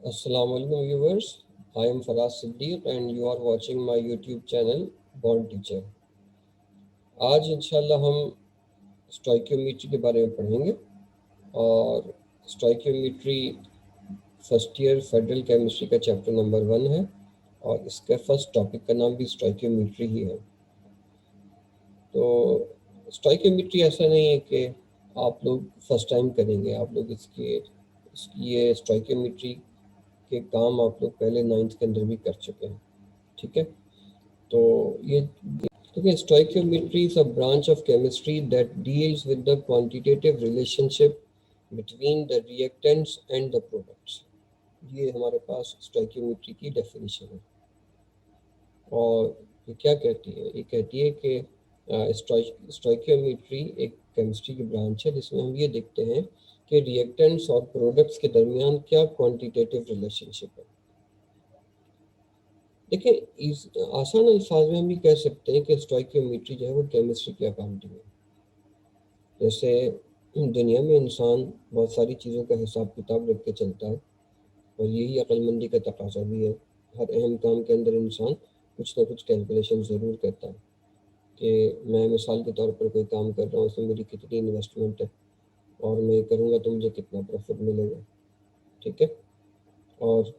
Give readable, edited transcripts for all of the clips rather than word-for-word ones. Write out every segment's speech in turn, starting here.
Assalamu alaikum viewers. I am Faraz Siddiq and you are watching my YouTube channel Born Teacher. आज इंशाल्लाह हम stoichiometry के बारे में पढ़ेंगे और stoichiometry first year federal chemistry का चैप्टर नंबर 1 है और इसका फर्स्ट टॉपिक का नाम भी स्टोइकियोमेट्री ही है। तो स्टोइकियोमेट्री ऐसा नहीं है कि आप लोग फर्स्ट टाइम करेंगे, आप लोग इसकी ये स्टोइकियोमेट्री के काम आप लोग पहले 9th के अंदर भी कर चुके हैं। ठीक है, तो ये देखिए, stoichiometry is a branch of chemistry that deals with the quantitative relationship between the reactants and the products. ये हमारे पास stoichiometry की डेफिनेशन है और ये क्या कहती है? ये कहती है कि stoichiometry एक केमिस्ट्री की ब्रांच है जिसमें हम ये देखते हैं कि रिएक्टेंट्स और प्रोडक्ट्स के दरमियान क्या क्वांटिटेटिव रिलेशनशिप है। देखिए, इस आसान अल्फाज में हम ये कह सकते हैं कि स्टोइकियोमेट्री जो है वो केमिस्ट्री की अकाउंटिंग है। जैसे दुनिया में इंसान बहुत सारी चीज़ों का हिसाब किताब रख के चलता है और यही अक्लमंदी का तकाजा भी है। हर अहम काम के अंदर इंसान कुछ ना कुछ कैलकुलेशन ज़रूर करता है कि मैं मिसाल के तौर पर कोई काम कर रहा हूँ, उसमें मेरी कितनी इन्वेस्टमेंट है और मैं करूँगा तो मुझे कितना प्रॉफिट मिलेगा। ठीक है, और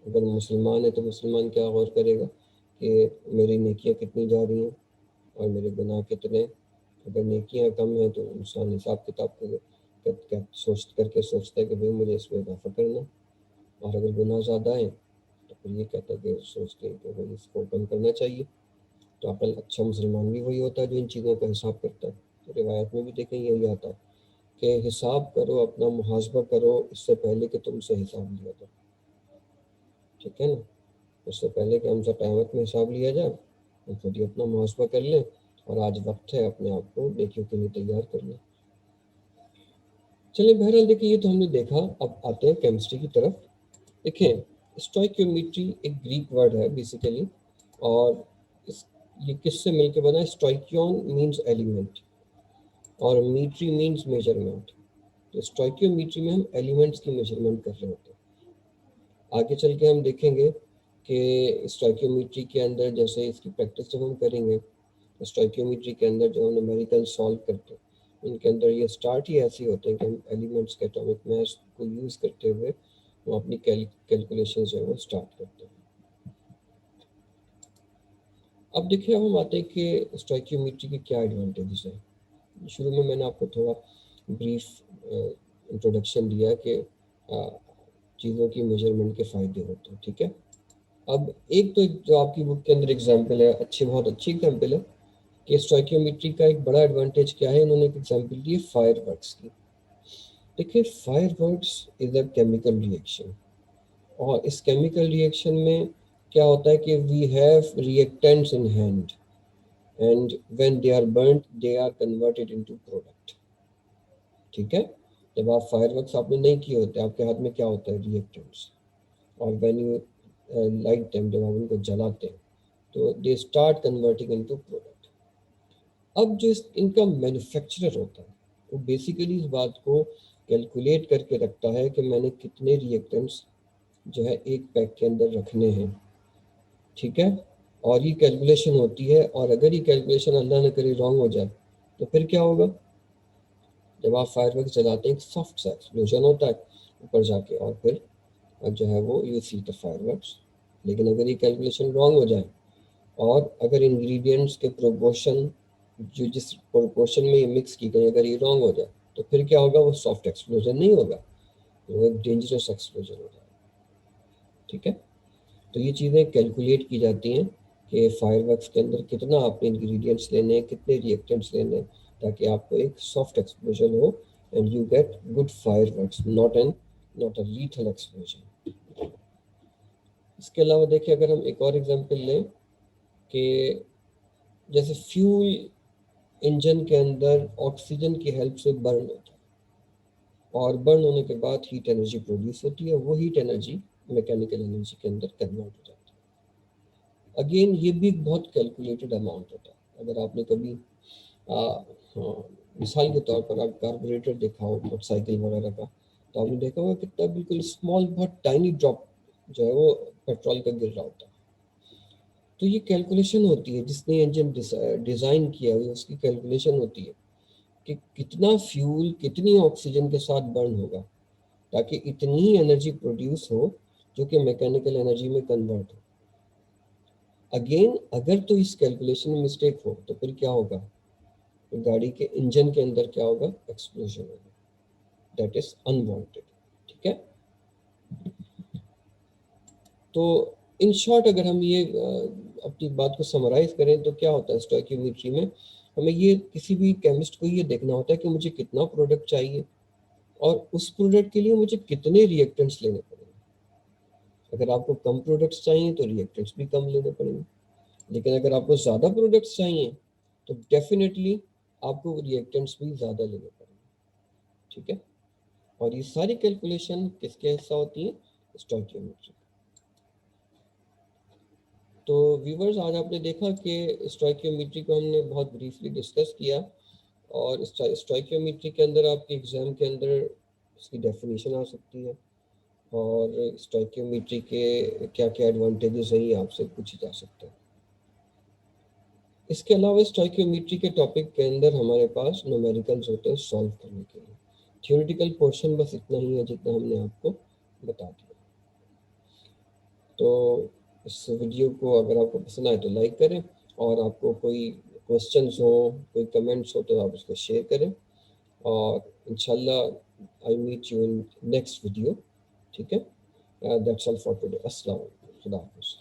अगर मुसलमान है तो मुसलमान क्या गौर करेगा कि मेरी नेकियां कितनी जा रही हैं और मेरे गुनाह कितने। अगर नेकियां कम हैं तो इंसान हिसाब किताब सोचता है कि भाई मुझे इसमें इजाफा करना, और अगर गुनाह ज़्यादा है तो फिर ये कहता है कि सोचते हैं कि भाई इसको कम करना चाहिए। तो अकल अच्छा मुसलमान भी वही होता है जो इन चीज़ों का हिसाब करता है। तो रिवायत में भी देखें यही आता है कि हिसाब करो, अपना मुहासबा करो इससे पहले कि तुमसे हिसाब लिया जाए। ठीक है ना, उससे पहले कि हमसे क़यामत में हिसाब लिया जाए तो खुद ही अपना मुहासबा कर लें और आज वक्त है अपने आप को नेकियों के लिए तैयार कर लें। चलिए, बहरहाल देखिए, ये तो हमने देखा। अब आते हैं केमिस्ट्री की तरफ। देखिए, स्टोइकियोमेट्री एक ग्रीक वर्ड है बेसिकली, और इस ये किससे मिलकर बना है? स्टोइकियोन मीन्स एलिमेंट और मीट्री मीन्स मेजरमेंट। तो स्टोइकियोमेट्री में हम एलिमेंट्स की मेजरमेंट कर रहे होते हैं। आगे चल के हम देखेंगे कि स्टोइकियोमेट्री के अंदर जैसे इसकी प्रैक्टिस जब हम करेंगे तो स्टोइकियोमेट्री के अंदर जो हम न्यूमेरिकल सॉल्व करते हैं इनके अंदर ये स्टार्ट ही ऐसे होते हैं कि हम एलिमेंट्स के एटॉमिक मास को यूज़ करते हुए हम अपनी कैलकुलेशन जो है वो स्टार्ट करते हैं। अब देखिए, अब हम आते हैं कि स्टोइकियोमेट्री के क्या एडवांटेजेस हैं। शुरू में मैंने आपको थोड़ा ब्रीफ इंट्रोडक्शन दिया कि चीज़ों की मेजरमेंट के फ़ायदे होते हैं। ठीक है, अब एक तो जो आपकी बुक के अंदर एग्जाम्पल है, बहुत अच्छी एग्जाम्पल है कि स्टोइकियोमेट्री का एक बड़ा एडवांटेज क्या है। इन्होंने एक एग्जाम्पल दी है फायरवर्क्स की। देखिए, fireworks is a chemical reaction और इस केमिकल रिएक्शन में क्या होता है कि we have reactants in hand and when they are burned they are converted into product. ठीक है, जब आप फायरवर्क्स आपने नहीं किए होते, आपके हाथ में क्या होता है? रिएक्टेंट्स। और व्हेन यू लाइट देम, जब आप उनको जलाते हैं तो they start converting into product. अब जो इनका मैन्युफैक्चरर होता है वो बेसिकली इस बात को कैलकुलेट करके रखता है कि मैंने कितने रिएक्टेंट्स जो है एक पैक के अंदर रखने हैं। ठीक है, और ये कैलकुलेशन होती है, और अगर ये कैलकुलेशन अल्लाह न करे रॉन्ग हो जाए तो फिर क्या होगा? जब आप फायरवर्क्स जलाते हैं एक सॉफ्ट सा एक्सप्लोजन होता है ऊपर जाके, और फिर जो है वो यू सी द फायरवर्क्स। लेकिन अगर ये कैलकुलेशन रॉन्ग हो जाए और अगर इंग्रेडिएंट्स के प्रोपोर्शन जो जिस प्रोपोर्शन में ये मिक्स की गई अगर ये रॉन्ग हो जाए तो फिर क्या होगा? वो सॉफ्ट एक्सप्लोजन नहीं होगा, वो एक डेंजरस एक्सप्लोजन हो जाएगा। ठीक है, तो ये चीज़ें कैलकुलेट की जाती हैं कि फायरवर्क्स के अंदर कितना आपने इंग्रेडिएंट्स लेने हैं, कितने रिएक्टेंट्स लेने हैं, ताकि आपको एक सॉफ्ट एक्सप्लोजन हो and you get good fireworks, not a lethal explosion. इसके अलावा देखिए, अगर हम एक और एग्जांपल लें कि जैसे फ्यूल इंजन के अंदर ऑक्सीजन की हेल्प से बर्न होता है और बर्न होने के बाद हीट एनर्जी प्रोड्यूस होती है, वो हीट एनर्जी मैकेनिकल एनर्जी के अंदर कन्वर्ट हो जाती है। अगेन ये भी एक बहुत कैलकुलेटेड अमाउंट होता है। अगर आपने कभी हाँ, मिसाल के तौर पर आप कार्बोरेटर देखा हो मोटरसाइकिल वगैरह का, तो आपने देखा होगा कितना बिल्कुल स्मॉल, बहुत टाइनी ड्रॉप जो है वो पेट्रोल का गिर रहा होता है। तो ये कैलकुलेशन होती है, जिसने इंजन डिज़ाइन किया हुआ उसकी कैलकुलेशन होती है कि कितना फ्यूल कितनी ऑक्सीजन के साथ बर्न होगा ताकि इतनी ही एनर्जी प्रोड्यूस हो जो कि मैकेनिकल एनर्जी में कन्वर्ट हो। अगेन अगर तो इस कैलकुलेशन में मिस्टेक हो तो फिर क्या होगा, तो गाड़ी के इंजन के अंदर क्या होगा, एक्सप्लोजन होगा, दैट इज अनवांटेड। ठीक है। तो इन शॉर्ट अगर हम ये अपनी बात को समराइज करें तो क्या होता है स्टोइकियोमेट्री में, हमें ये किसी भी केमिस्ट को ये देखना होता है कि मुझे कितना प्रोडक्ट चाहिए और उस प्रोडक्ट के लिए मुझे कितने रिएक्टेंट्स लेने पड़ेंगे। अगर आपको कम प्रोडक्ट्स चाहिए तो रिएक्टेंट्स भी कम लेने पड़ेंगे, लेकिन अगर आपको ज़्यादा प्रोडक्ट्स चाहिए तो डेफिनेटली आपको रिएक्टेंट्स भी ज़्यादा लेने पड़ेंगे। ठीक है। और ये सारी कैलकुलेशन किसके हिस्सा होती है, स्टोइकियोमेट्री। तो व्यूवर्स, आज आपने देखा कि स्टोइकियोमेट्री को हमने बहुत ब्रीफली डिस्कस किया, और स्टोइकियोमेट्री के अंदर आपके एग्जाम के अंदर इसकी डेफिनेशन आ सकती है, और स्टोइकियोमेट्री के क्या क्या एडवांटेजेस हैं ये आपसे पूछे जा सकते हैं। इसके अलावा स्टोइकियोमेट्री के टॉपिक के अंदर हमारे पास न्यूमेरिकल्स होते हैं सॉल्व करने के लिए। थ्योरेटिकल पोर्शन बस इतना ही है जितना हमने आपको बता दिया। तो इस वीडियो को अगर आपको पसंद आए तो लाइक करें, और आपको कोई क्वेश्चंस हो, कोई कमेंट्स हो तो आप उसको शेयर करें, और इंशाल्लाह I meet you in next video. ठीक है। That's all for today. अस्सलाम वालेकुम। खुदा हाफिज़।